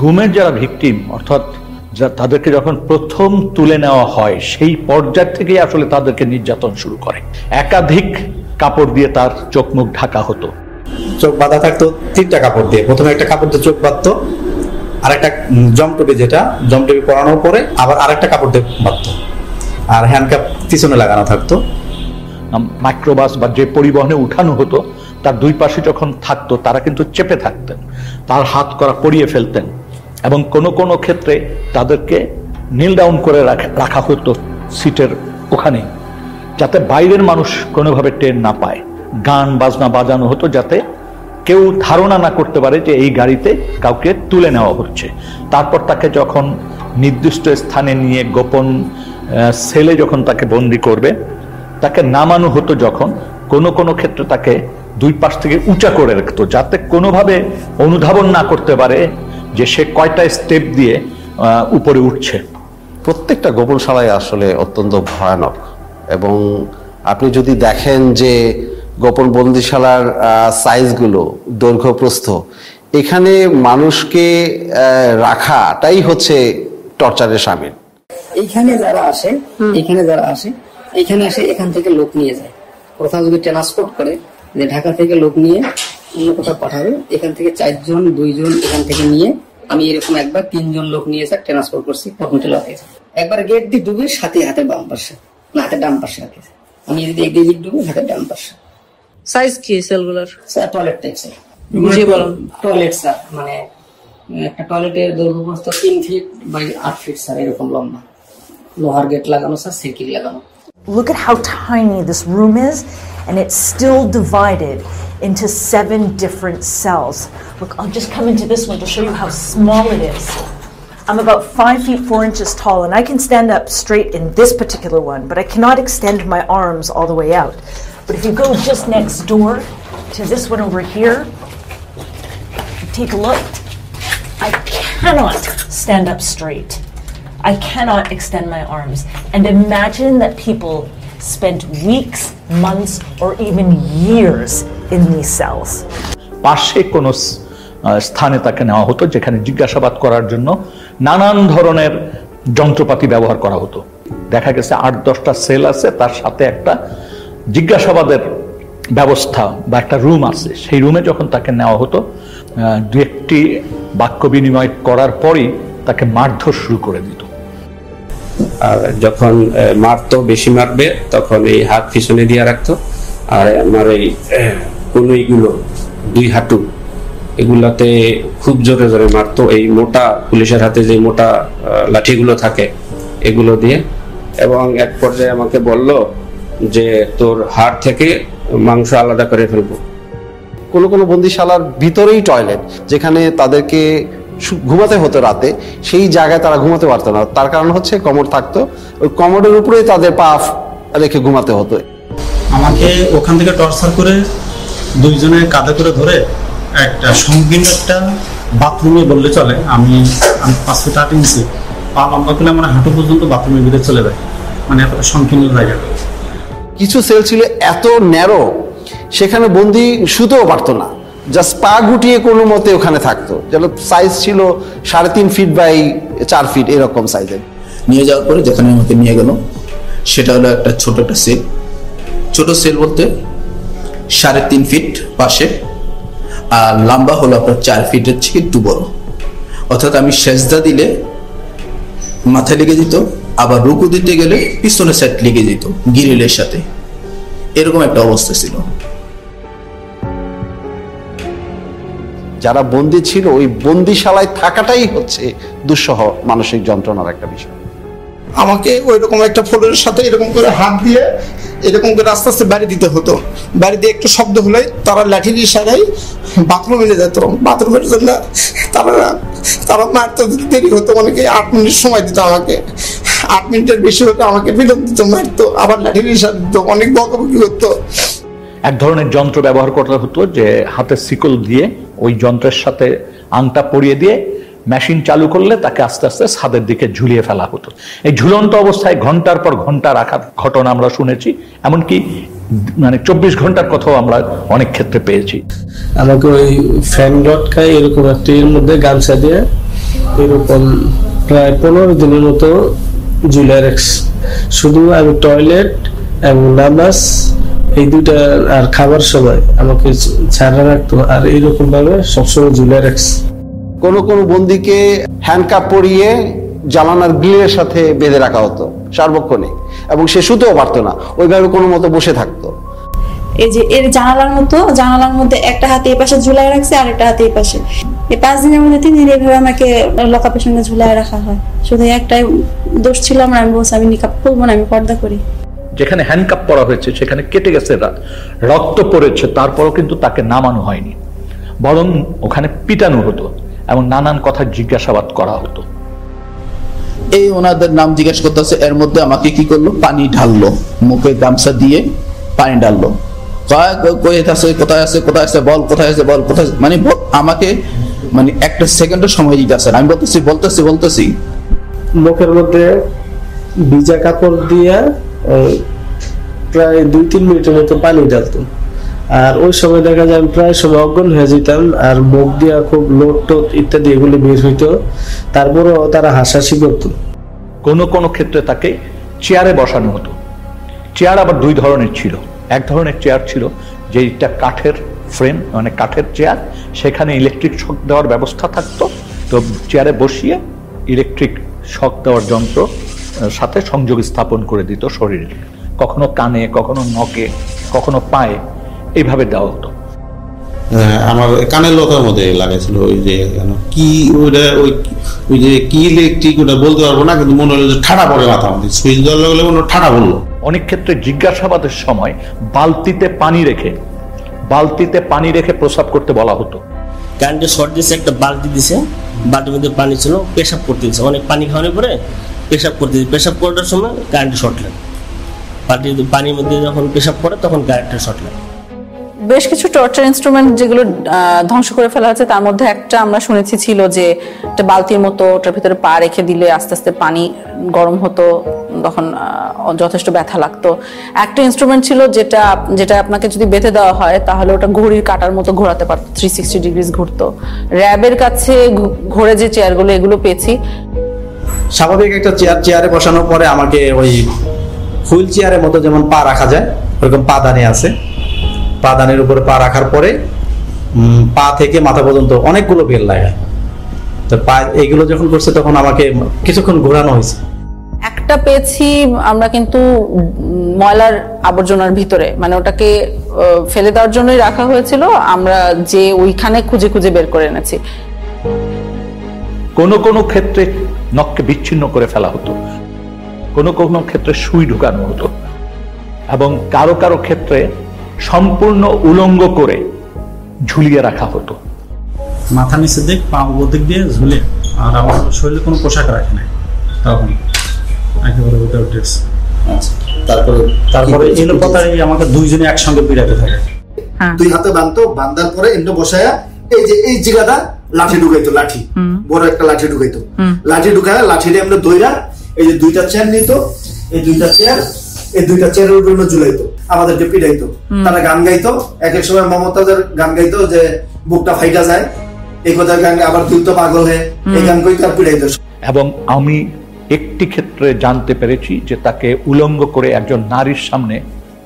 গুমের যারা ভিকটিম অর্থাৎ তাদেরকে যখন প্রথম তুলে নেওয়া হয় সেই পর্যায় থেকেই আসলে তাদেরকে নির্যাতন শুরু করে। একাধিক কাপড় দিয়ে তার চোখ মুখ ঢাকা হতো। চোখ বাঁধা থাকতো 3টা কাপড় দিয়ে। প্রথমে একটা কাপড় দিয়ে চোখ বাঁধতো, আরেকটা জমটুপি, যেটা জমটুপি পরানোর পরে আবার আরেকটা কাপড় দিয়ে বাঁধতো, আর হ্যান্ডকাপ পিছনে লাগানো থাকতো। মাইক্রোবাস বা যে পরিবহনে উঠানো হতো তার দুই পাশে যখন থাকতো তারা কিন্তু চেপে থাকতেন, তার হাত করা পরিয়ে ফেলতেন এবং কোনো কোনো ক্ষেত্রে তাদেরকে নীল ডাউন করে রাখা হতো সিটের ওখানে, যাতে বাইরের মানুষ কোনোভাবে টের না পায়। গান বাজনা বাজানো হতো যাতে কেউ ধারণা না করতে পারে যে এই গাড়িতে কাউকে তুলে নেওয়া হচ্ছে। তারপর তাকে যখন নির্দিষ্ট স্থানে নিয়ে গোপন সেলে যখন তাকে বন্দি করবে, তাকে নামানো হতো যখন কোনো কোনো ক্ষেত্রে তাকে দুই পাশ থেকে উঁচা করে রাখতো যাতে কোনোভাবে অনুধাবন না করতে পারে যে সে কয়টা স্টেপ দিয়ে উপরে উঠছে। প্রত্যেকটা গোপনশালায় আসলে অত্যন্ত ভয়ানক, এবং আপনি যদি দেখেন যে গোপন বন্দিশালার সাইজগুলো, দৈর্ঘ্য প্রস্থ, এখানে মানুষকে রাখাটাই হচ্ছে টর্চারের শামিল। এইখানে যারা আসে এখানে এসে এখান থেকে লোক নিয়ে যায়। কোথাও যদি ট্রান্সপোর্ট করে যে ঢাকা থেকে লোক নিয়ে অন্য কোথাও পাঠাবে, এখান থেকে 4 জন 2 জন এখান থেকে নিয়ে, আমি এরকম একবার 3 জন লোক নিয়ে এসে ট্রান্সপোর্ট করছি কর্মীতে লাগাইছে। একবার গেট দিয়ে ডুবে সাথে হাতে বাম পাশে, না হাতে ডান পাশে রাখেছে। আমি যদি একদিকে ডুবে হাতে ডান পাশে। সাইজ কি সেলগুলোর? স্যার টয়লেট টাইপ স্যার, বুঝিয়ে বলুন। টয়লেট স্যার, মানে একটা টয়লেটের দৈর্ঘ্য প্রস্থ 3 ফিট বাই 8 ফিট স্যার, এরকম লম্বা। লোহার গেট লাগানো স্যার, সাইকেল লাগানো। Look at how tiny this room is, and it's still divided into 7 different cells. Look, I'll just come into this one to show you how small it is. I'm about 5 feet 4 inches tall, and I can stand up straight in this particular one, but I cannot extend my arms all the way out. But if you go just next door to this one over here, take a look. I cannot stand up straight. I cannot extend my arms. And imagine that people spent weeks, months, or even years in these cells. পাশে কোনো স্থানে তাকে নেওয়া হতো যেখানে জিজ্ঞাসাবাদ করার জন্য নানান ধরনের যন্ত্রপাতি ব্যবহার করা হতো। দেখা গেছে 8-10টা সেল আছে, তার সাথে একটা জিজ্ঞাসাবাদের ব্যবস্থা বা একটা রুম আছে। সেই রুমে যখন তাকে নেওয়া হতো, 2-1টি বাক্য বিনিময় করার পরই তাকে মারধর শুরু করে দিত। আর যখন মারতো, বেশি মারবে, তখন এই হাত পিছনে দিয়ে রাখতো, আর আমার এই কনুইগুলো 2 হাঁটু এগুলাতে খুব জোরে জোরে মারতো। এই মোটা পুলিশের হাতে যে মোটা লাঠিগুলো থাকে এগুলো দিয়ে, এবং এক পর্যায়ে আমাকে বলল যে তোর হাড় থেকে মাংস আলাদা করে ফেলবো। কোনো কোনো বন্দিশালার ভিতরেই টয়লেট, যেখানে তাদেরকে ঘুমাতে হতো রাতে, সেই জায়গায় তারা ঘুমাতে পারতো না। তার কারণ হচ্ছে কমোড থাকতো, ওই কমোডের উপরেই তাদের পা রেখে ঘুমাতে হতো। আমাকে ওখান থেকে টর্চার করে 2 জনের কাঁধে করে ধরে একটা সংকীর্ণ একটা বাথরুমে বললে চলে, আমি 5 ফিট 8 ইঞ্চি পা লম্বা করলে আমার হাঁটু পর্যন্ত বাথরুমের ভিতরে চলে যায়, মানে এত সংকীর্ণ জায়গা। কিছু সেল ছিল এত ন্যারো, সেখানে বন্দি শুতেও পারতো না, জাস্ট পা গুটিয়ে কোনো মতে ওখানে থাকতো। যেন সাইজ ছিল 3.5 ফিট বাই 4 ফিট এরকম সাইজের। নিয়ে যাওয়ার পরে যেখানে আমাকে নিয়ে গেল সেটা হলো একটা ছোট একটা সেল। ছোট সেল বলতে 3.5 ফিট পাশে, আর লম্বা হলো আপনার 4 ফিটের থেকে একটু বড়। অর্থাৎ আমি সেজদা দিলে মাথায় লেগে যেত, আবার রুকু দিতে গেলে পিছনের সাইড লেগে যেত গ্রিলের সাথে, এরকম একটা অবস্থা ছিল। যারা বন্দী ছিল, ওই বন্দিশালায় থাকাটাই হচ্ছে দুঃসহ মানসিক যন্ত্রণার একটা বিষয়। আমাকে ওই রকম একটা ফ্লোরের সাথে এরকম করে হাত দিয়ে এরকম করে আস্তে আস্তে বাড়ি দিতে হতো। বাড়ি দিয়ে একটু শব্দ হলে তারা লাঠির ইশারায় বাথরুমে নিয়ে যেত। বাথরুমের জন্য তারা মারতে দেরি হতো, অনেকে 8 মিনিট সময় দিত আমাকে। 8 মিনিটের বেশি হতো আমাকে বিরোধ দিত, মারতো, আবার লাঠির ইশারা দিত, অনেক বকাবকি হতো। এক ধরনের যন্ত্র ব্যবহার করতে হতো যে হাতে শিকল দিয়ে ওই যন্ত্রের সাথে আংটা পরিয়ে দিয়ে মেশিন চালু করলে তাকে আস্তে আস্তে ছাদের দিকে ঝুলিয়ে ফেলা হতো। এই ঝুলন্ত অবস্থায় ঘন্টার পর ঘন্টা রাখার ঘটনা আমরা শুনেছি। এমনকি মানে 24 ঘন্টার কথাও আমরা অনেক ক্ষেত্রে পেয়েছি। আমাকে ওই ফ্যান লটকায় এরকম একটা এর মধ্যে গামছা দিয়ে এরকম প্রায় 15 দিনের মতো ঝুলে রাখছে। শুধু আমি টয়লেট এবং নামাজ এই দুইটা আর খাবার সময় আমাকে ছাড়া রাখতো, আর এইরকম ভাবে সবসময় ঝুলে রাখছে। কোন কোন বন্দীকে হ্যান্ডকাপ পরিয়ে জানালার গ্রিলের সাথে বেঁধে রাখা হতো সার্বক্ষণিক, এবং সে শুতেও পারতো না, ওইভাবে কোনো মতো বসে থাকতো। এই যে এর জানালার মধ্যে একটা হাতে এই পাশে ঝুলাই রাখছে আর একটা হাতে এই পাশে। এই 5 দিনের মধ্যে 3 দিন এইভাবে আমাকে লকআপের সঙ্গে ঝুলাই রাখা হয়। শুধু একটাই দোষ ছিল আমার, আমি বলছি আমি নিকাব করবো না, আমি পর্দা করি। যেখানে হ্যান্ডকাপ পরা হয়েছে সেখানে কেটে গেছে, রক্ত পড়েছে, তারপরও কিন্তু তাকে নামানো হয়নি, বরং ওখানে পিটানো হতো এবং নানান কথা জিজ্ঞাসাবাদ করা হতো। এই ওনাদের নাম জিজ্ঞেস করতেছে, এর মধ্যে আমাকে কি করলো, পানি ঢাললো, মুখে গামছা দিয়ে পানি ঢাললো, কোথায় আছে বল, কোথায় আছে বল, কোথায়, মানে আমাকে মানে একটা সেকেন্ডের সময় দিতেছে। আমি বলতেছি মুখের মধ্যে ভিজা কাপড় দিয়ে প্রায় 2-3 মিনিটের মতো পানি ঢালতো, আর ওই সময় দেখা যায় আমি প্রায় সময় অজ্ঞান হয়ে যেতাম, আর মুখ দিয়া খুব লোট টোট ইত্যাদি এগুলি বের হইতো, তারপরও তারা হাসাহাসি করতো। কোনো ক্ষেত্রে তাকে চেয়ারে বসানো হতো। চেয়ার আবার 2 ধরনের ছিল। এক ধরনের চেয়ার ছিল যেটা কাঠের ফ্রেম, মানে কাঠের চেয়ার, সেখানে ইলেকট্রিক শক দেওয়ার ব্যবস্থা থাকতো। তো চেয়ারে বসিয়ে ইলেকট্রিক শক দেওয়ার যন্ত্র সাথে সংযোগ স্থাপন করে দিত শরীরে, কখনো কানে, কখনো নখে, কখনো পায়ে, এইভাবে দেওয়া হতো। আমার কানের লতার মধ্যে লাগাইছিল ওই যে কি ওইটা ওই যে কি ইলেকট্রিক ওটা বলতে পারবো না, কিন্তু মনে হলো যে ঠাড়া পড়ে মাথা মধ্যে সুইচ দেওয়ার লাগলে মনে ঠাড়া পড়লো। অনেক ক্ষেত্রে জিজ্ঞাসাবাদের সময় বালতিতে পানি রেখে প্রস্রাব করতে বলা হতো। কারেন্টের শর্ট দিয়েছে, একটা বালতি দিছে, বালতির মধ্যে পানি ছিল, পেশাব করতে দিচ্ছে, অনেক পানি খাওয়ানোর পরে পেশাব করতে দিচ্ছে, পেশাব করার সময় কারেন্টের শর্ট লাগে, পানির মধ্যে যখন পেশাব করে তখন কারেন্টের শর্ট লাগে। বেশ কিছু টর্চার ইনস্ট্রুমেন্ট যেগুলো ধ্বংস করে ফেলা হয়েছে, তার মধ্যে একটা আমরা শুনেছি ছিল যে একটা বালতির মতো, ওটার ভিতরে পা রেখে দিলে আস্তে আস্তে পানি গরম হতো, তখন যথেষ্ট ব্যথা লাগতো। একটা ইনস্ট্রুমেন্ট ছিল যেটা আপনাকে যদি বেঁধে দেওয়া হয় তাহলে ওটা ঘড়ির কাঁটার মতো ঘোরাতে পারতো, 360 ডিগ্রিজ ঘুরতো। র্যাবের কাছে ঘোরে যে চেয়ারগুলো, এগুলো পেয়েছি। স্বাভাবিক একটা চেয়ারে বসানোর পরে আমাকে ওই হুইল চেয়ারের মতো যেমন পা রাখা যায় ওরকম পাদানি আছে, পাদানের উপরে পা রাখার পরে পা থেকে মাথা পর্যন্ত অনেকগুলো বেল লাগায়। তো পা এইগুলো যখন করছে তখন আমাকে কিছুক্ষণ ঘোরানো হয়েছে। একটা পেয়েছি আমরা কিন্তু ময়লার আবর্জনার ভিতরে, মানে ওটাকে ফেলে দেওয়ার জন্যই রাখা হয়েছিল, আমরা যে ওইখানে খুঁজে খুঁজে বের করে এনেছি। কোনো ক্ষেত্রে নখকে বিচ্ছিন্ন করে ফেলা হতো, কোনো ক্ষেত্রে সুই ঢুকানো হতো, এবং কারো ক্ষেত্রে সম্পূর্ণ উলঙ্গ করে ঝুলিয়ে রাখা হতো। মাথা নিচে দিক, পা উপর দিক দিয়ে ঝুলে, আর আমার শরীরে কোনো পোশাক রাখে নাই তখন, একেবারে উইদাউট ড্রেস। তারপরে এই লোকটাই আমাকে 2 জনে একসঙ্গে পিড়াতে থাকে। 2 হাতে বাঁধতো, বাঁধার পরে এমনি বসায়া এই জায়গাটা লাঠি ঢুকাইতো, লাঠি বড় একটা লাঠি ঢুকাইতো, লাঠি ঢুকায় লাঠিটা আমরা দইরা এই যে 2টা চেয়ার নিত, এই 2টা চেয়ারের উপর ঝুলাইতো, আমাদেরকে পিড়াইতো। তারা গান গাইতো, এক সময় মমতাজের গান গাইতো যে বুকটা ফাইটা যায়, এই কথা গান, আবার তুই তো পাগল হয়ে এই গান কই তার পিড়াইতো। এবং আমি একটি ক্ষেত্রে জানতে পেরেছি যে তাকে উলঙ্গ করে একজন নারীর সামনে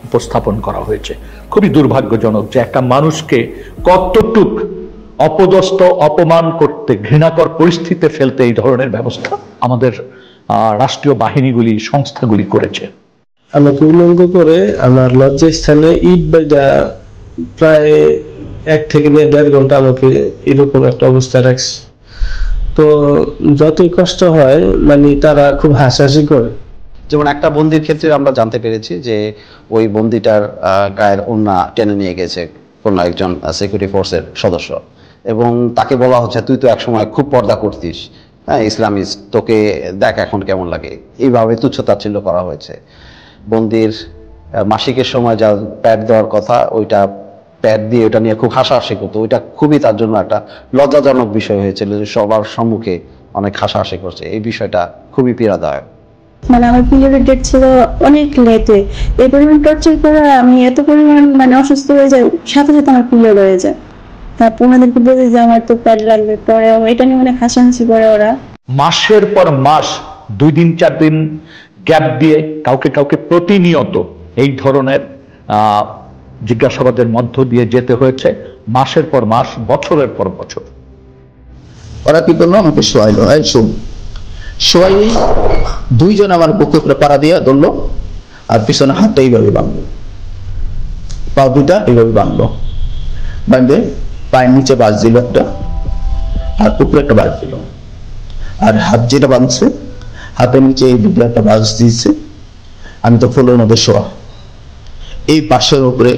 উপস্থাপন করা হয়েছে। খুবই দুর্ভাগ্যজনক যে একটা মানুষকে কতটুক অপদস্থ, অপমান করতে, ঘৃণাকর পরিস্থিতিতে ফেলতে এই ধরনের ব্যবস্থা আমাদের রাষ্ট্রীয় বাহিনীগুলি, সংস্থাগুলি করেছে। আমাকে উলঙ্গ করে আমার লজ্জাস্থানে ইট বাইদা প্রায় 1 থেকে 1.5 ঘন্টা আমাকে এরকম একটা অবস্থা রাখছে। তো যতই কষ্ট হয়, মানে তারা খুব হাসাহাসি করে। যেমন একটা বন্দির ক্ষেত্রে আমরা জানতে পেরেছি যে ওই বন্দিটার গায়ের ওড়না টেনে নিয়ে গেছে কোনো একজন সিকিউরিটি ফোর্সের সদস্য, এবং তাকে বলা হচ্ছে তুই তো একসময় খুব পর্দা করতিস, হ্যাঁ ইসলামিস্ট, তোকে দেখ এখন কেমন লাগে, এইভাবে তুচ্ছতাচ্ছিল্য করা হয়েছে। বন্দির মাসিকের সময় যা প্যাড দেওয়ার কথা, ওইটা প্যাড দিয়ে ওটা নিয়ে খুব হাসাহাসি করতো। ওইটা খুবই তার জন্য একটা লজ্জাজনক বিষয় হয়েছিল যে সবার সম্মুখে অনেক হাসাহাসি করছে। এই বিষয়টা খুবই পীড়াদায়ক। মানে আমার পিরিয়ডের ডেট ছিল অনেক লেটে, এই পরিমাণ টর্চার করে আমি এত পরিমাণ মানে অসুস্থ হয়ে যাই, সাথে সাথে আমার পিরিয়ড হয়ে যায়। তারপর ওনাদেরকে বলে যে আমার তো প্যাড লাগবে, পরে এটা নিয়ে অনেক হাসাহাসি করে ওরা। মাসের পর মাস 2 দিন 4 দিন গ্যাপ দিয়ে কাউকে কাউকে প্রতিনিয়ত এই ধরনের জিজ্ঞাসাবাদের মধ্য দিয়ে যেতে হয়েছে, মাসের পর মাস, বছরের পর বছর। ওরা কি করলো, আমাকে শোয়াইলো, এই শোন, শোয়াই 2 জন আমার বুকে উপরে পাড়া দিয়ে ধরলো, আর পিছনে হাতটা এইভাবে বাঁধলো, পা 2টা এইভাবে বাঁধলো, বাঁধে পায়ের নিচে বাজ দিল একটা, আর উপরে একটা বাজ দিল, আর হাত যেটা বাঁধছে হাতের নিচে এই 2টা একটা বাজ দিয়েছে। আমি তো ফুলের মধ্যে শোয়া, এই পাশের উপরে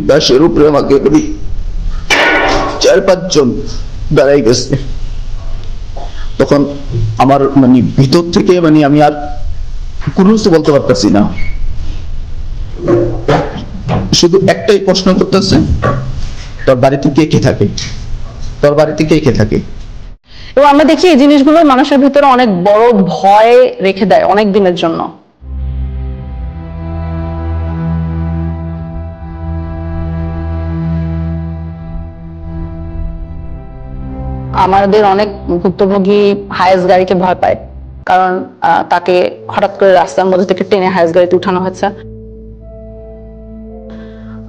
বাসের উপরে আমাকে 4-5 জন দাঁড়াই গেছে। তখন আমার মানে ভিতর থেকে মানে আমি আর কোনো কিছু বলতে পারতেছি না, শুধু একটাই প্রশ্ন করতেছে, তোর বাড়িতে কে কে থাকে, তোর বাড়িতে কে কে থাকে। এবং আমরা দেখি এই জিনিসগুলো মানুষের ভিতরে অনেক বড় ভয় রেখে দেয় অনেক দিনের জন্য। আমাদের অনেক ভুক্তভোগী হায়েস গাড়িকে ভয় পায়, কারণ তাকে হঠাৎ করে রাস্তার মধ্যে থেকে টেনে হায়েস গাড়িতে উঠানো হয়েছে।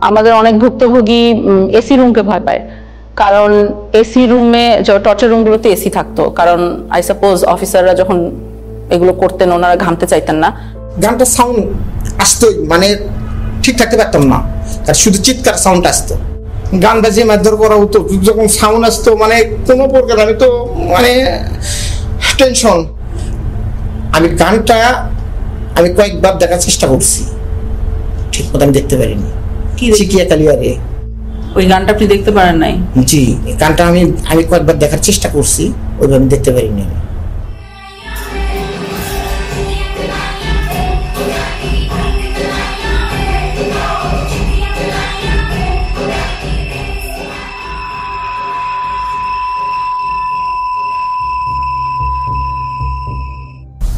আমাদের অনেক ভুক্তভোগী এসি রুমকে ভয় পায়, কারণ এসি রুমে টর্চার রুমগুলোতে এসি থাকতো, কারণ আই সাপোজ অফিসাররা যখন এগুলো করতেন ওনারা ঘামতে চাইতেন না। গানটা সাউন্ড আসতোই, মানে ঠিক থাকতে পারতাম না, তার শুধু চিৎকার সাউন্ড আসতো। গান বাজিয়ে মারধর করা হতো যখন সাউন্ড আসতো, মানে কোনো প্রকার আমি তো মানে টেনশন। আমি গানটা আমি কয়েকবার দেখার চেষ্টা করছি, ঠিক মতো আমি দেখতে পারিনি। চিকিয়া কালিয়ারে ওই গানটা আপনি দেখতে পারেন নাই? জি, গানটা আমি কয়েকবার দেখার চেষ্টা করছি, ওইভাবে আমি দেখতে পারিনি।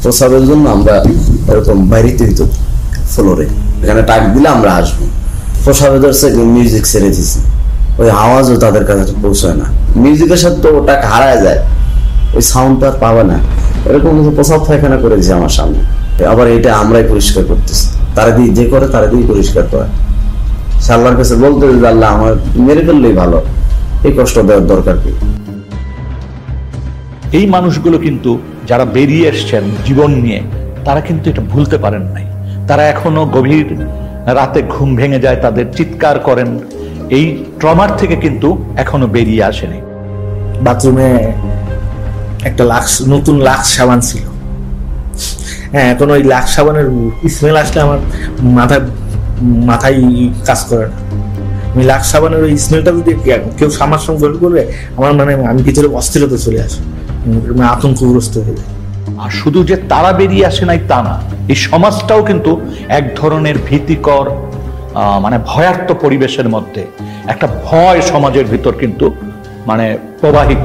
প্রসাবের জন্য আমরা এরকম বাইরেতে দিত ফ্লোরে, এখানে টাক দিলে আমরা আসবো। প্রসাবে ধরছে মিউজিক ছেড়ে দিচ্ছে, ওই আওয়াজও তাদের কাছে পৌঁছায় না, মিউজিকের সাথে তো ওটা হারায় যায়, ওই সাউন্ড তো আর পাবে না। এরকম প্রসাব পায়খানা করে দিচ্ছে আমার সামনে, আবার এটা আমরাই পরিষ্কার করতেছি, তারা দিয়ে যে করে তারা দিয়ে পরিষ্কার করে। আল্লাহর কাছে বলতে আল্লাহ আমার মেরে ফেললেই ভালো, এই কষ্ট দেওয়ার দরকার কি। এই মানুষগুলো কিন্তু যারা বেরিয়ে এসছেন জীবন নিয়ে, তারা কিন্তু এটা ভুলতে পারেন নাই। তারা এখনো গভীর রাতে ঘুম ভেঙে যায়, তাদের চিৎকার করেন, এই ট্রমার থেকে কিন্তু এখনো বেরিয়ে আসেনি। বাথরুমে একটা নতুন লাক্স সাবান ছিল, হ্যাঁ, এখন ওই লাক্স সাবানের স্মেল আসলে আমার মাথায় কাজ করে না। আমি লাক্স সাবানের ওই স্মেলটা যদি কেউ আমার সঙ্গে গ্রহণ করবে, আমার মানে আমি ভিতরে অস্থিরতা চলে আসে, আতঙ্কগ্রস্ত হয়ে যায়। আর শুধু যে তারা বেরিয়ে আসে নাই তা না, এই সমাজটাও কিন্তু এক ধরনের ভীতিকর মানে ভয়ার্ত পরিবেশের মধ্যে একটা ভয় সমাজের ভিতর কিন্তু মানে প্রবাহিত